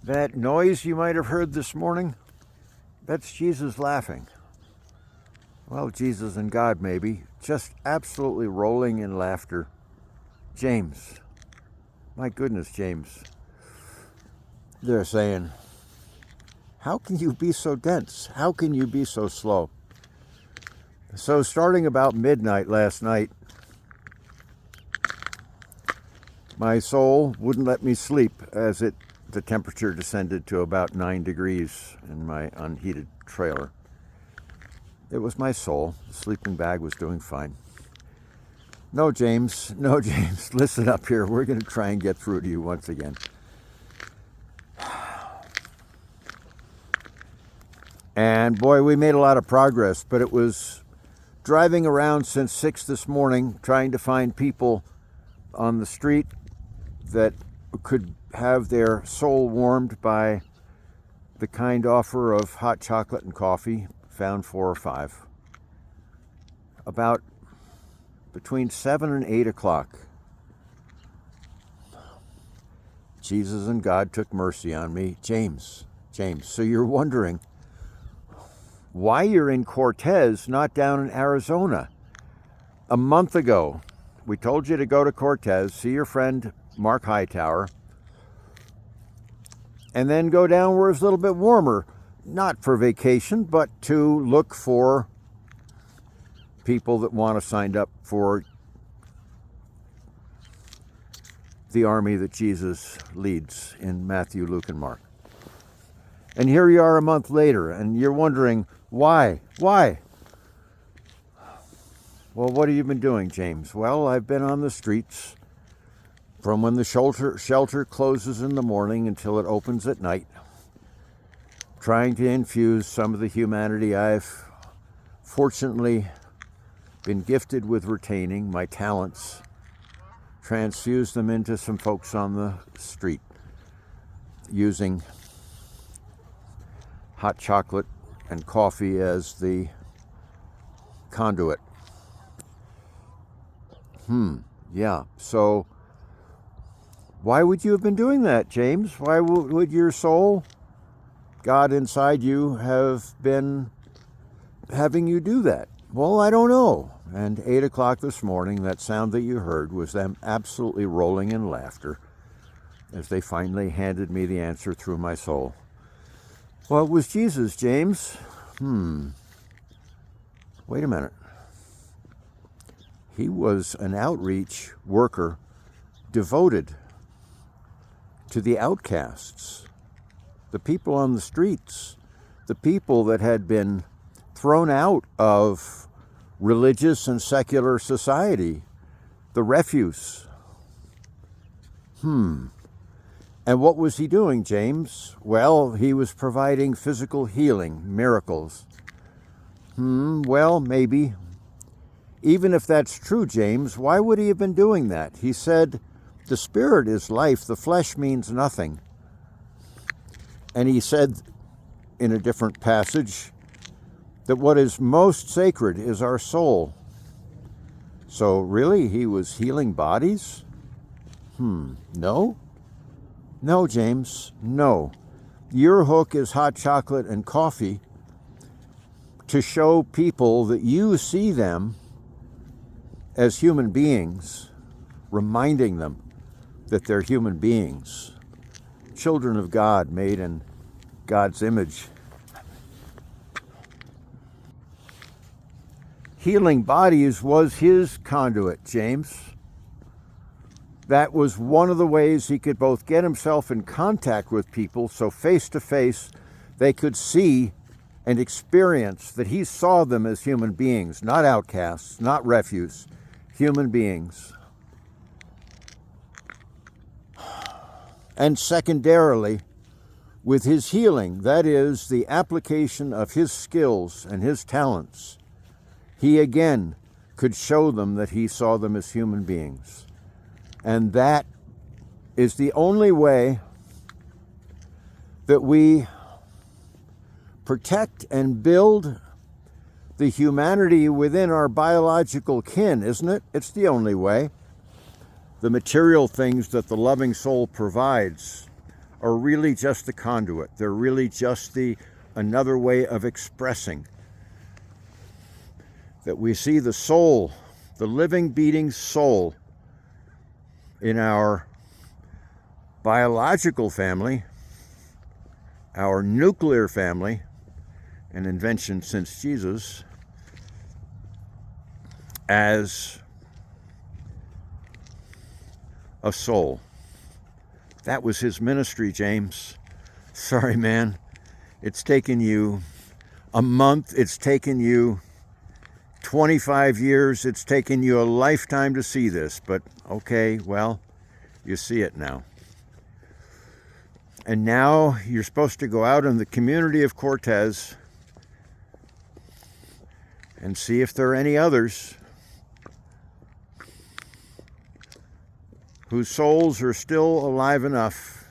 That noise you might have heard this morning, that's Jesus laughing. Well, Jesus and God maybe, just absolutely rolling in laughter. James, my goodness, James. They're saying, how can you be so dense? How can you be so slow? So starting about midnight last night, my soul wouldn't let me sleep as the temperature descended to about 9 degrees in my unheated trailer. It was my soul. The sleeping bag was doing fine. No, James, listen up here. We're going to try and get through to you once again. And boy, we made a lot of progress, but it was driving around since 6 this morning, trying to find people on the street that could have their soul warmed by the kind offer of hot chocolate and coffee. Found 4 or 5. About between 7 and 8 o'clock, Jesus and God took mercy on me. James, so you're wondering why you're in Cortez, not down in Arizona. A month ago, we told you to go to Cortez, see your friend Mark Hightower, and then go down where it's a little bit warmer, not for vacation, but to look for people that want to sign up for the army that Jesus leads in Matthew, Luke, and Mark. And here you are a month later, and you're wondering, why? Well, what have you been doing, James? Well, I've been on the streets from when the shelter closes in the morning until it opens at night, trying to infuse some of the humanity I've fortunately been gifted with retaining, my talents, transfuse them into some folks on the street using hot chocolate and coffee as the conduit. Yeah, so why would you have been doing that, James? Why would your soul, God inside you, have been having you do that? Well, I don't know. And 8 o'clock this morning, that sound that you heard was them absolutely rolling in laughter as they finally handed me the answer through my soul. Well, it was Jesus, James. Wait a minute. He was an outreach worker devoted to the outcasts, the people on the streets, the people that had been thrown out of religious and secular society, the refuse. And what was he doing, James? Well, he was providing physical healing, miracles. Well, maybe. Even if that's true, James, why would he have been doing that? He said, the spirit is life, the flesh means nothing. And he said in a different passage that what is most sacred is our soul. So really, he was healing bodies? No, James, no. Your hook is hot chocolate and coffee to show people that you see them as human beings, reminding them that they're human beings, children of God, made in God's image. Healing bodies was his conduit, James. That was one of the ways he could both get himself in contact with people, so face to face they could see and experience that he saw them as human beings, not outcasts, not refuse, human beings. And secondarily, with his healing, that is, the application of his skills and his talents, he again could show them that he saw them as human beings. And that is the only way that we protect and build the humanity within our biological kin, isn't it? It's the only way. The material things that the loving soul provides are really just the conduit. They're really just another way of expressing that we see the soul, the living, beating soul in our biological family, our nuclear family, an invention since Jesus, as a soul. That was his ministry, James. Sorry, man. It's taken you a month. It's taken you 25 years. It's taken you a lifetime to see this. But okay, well, you see it now. And now you're supposed to go out in the community of Cortez and see if there are any others whose souls are still alive enough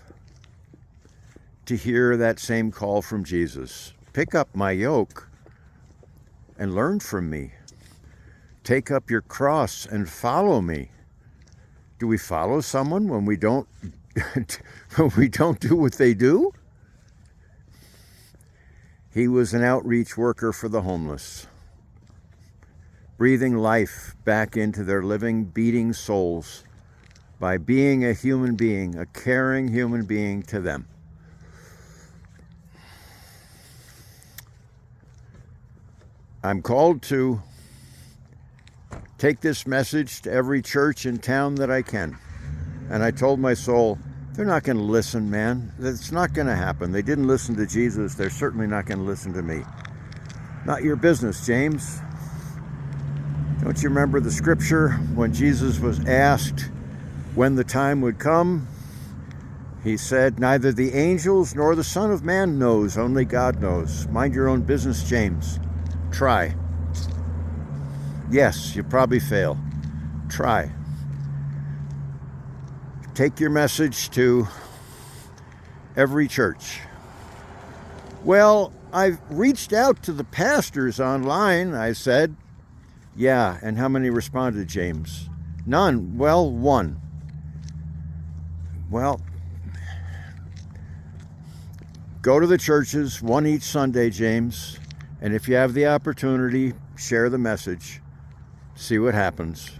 to hear that same call from Jesus. Pick up my yoke and learn from me. Take up your cross and follow me. Do we follow someone when we don't when we don't do what they do? He was an outreach worker for the homeless, breathing life back into their living, beating souls by being a human being, a caring human being to them. I'm called to take this message to every church in town that I can. And I told my soul, they're not going to listen, man. It's not going to happen. They didn't listen to Jesus. They're certainly not going to listen to me. Not your business, James. Don't you remember the scripture when Jesus was asked when the time would come? He said, neither the angels nor the Son of Man knows, only God knows. Mind your own business, James. Try. Yes, you probably fail. Try. Take your message to every church. Well, I've reached out to the pastors online, I said. Yeah, and how many responded, James? None. Well, one. Well, go to the churches, one each Sunday, James, and if you have the opportunity, share the message. See what happens.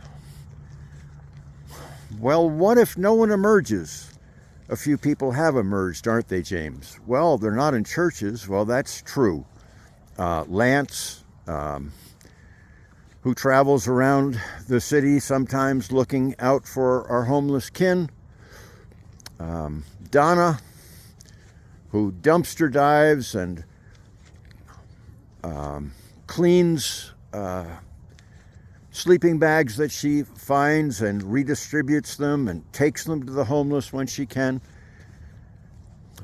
Well, what if no one emerges? A few people have emerged, aren't they, James? Well, they're not in churches. Well, that's true. Lance, who travels around the city sometimes looking out for our homeless kin. Donna, who dumpster dives and cleans sleeping bags that she finds and redistributes them and takes them to the homeless when she can.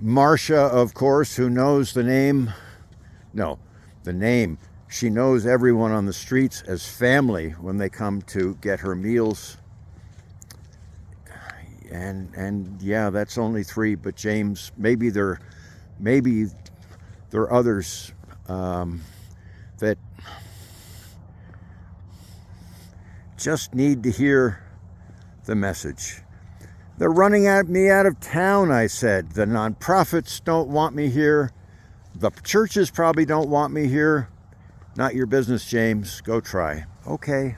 Marcia, of course, who knows the name. She knows everyone on the streets as family when they come to get her meals. And yeah, that's only three, but James, maybe there are others that just need to hear the message. They're running me out of town, I said. The nonprofits don't want me here. The churches probably don't want me here. Not your business, James. Go try. Okay.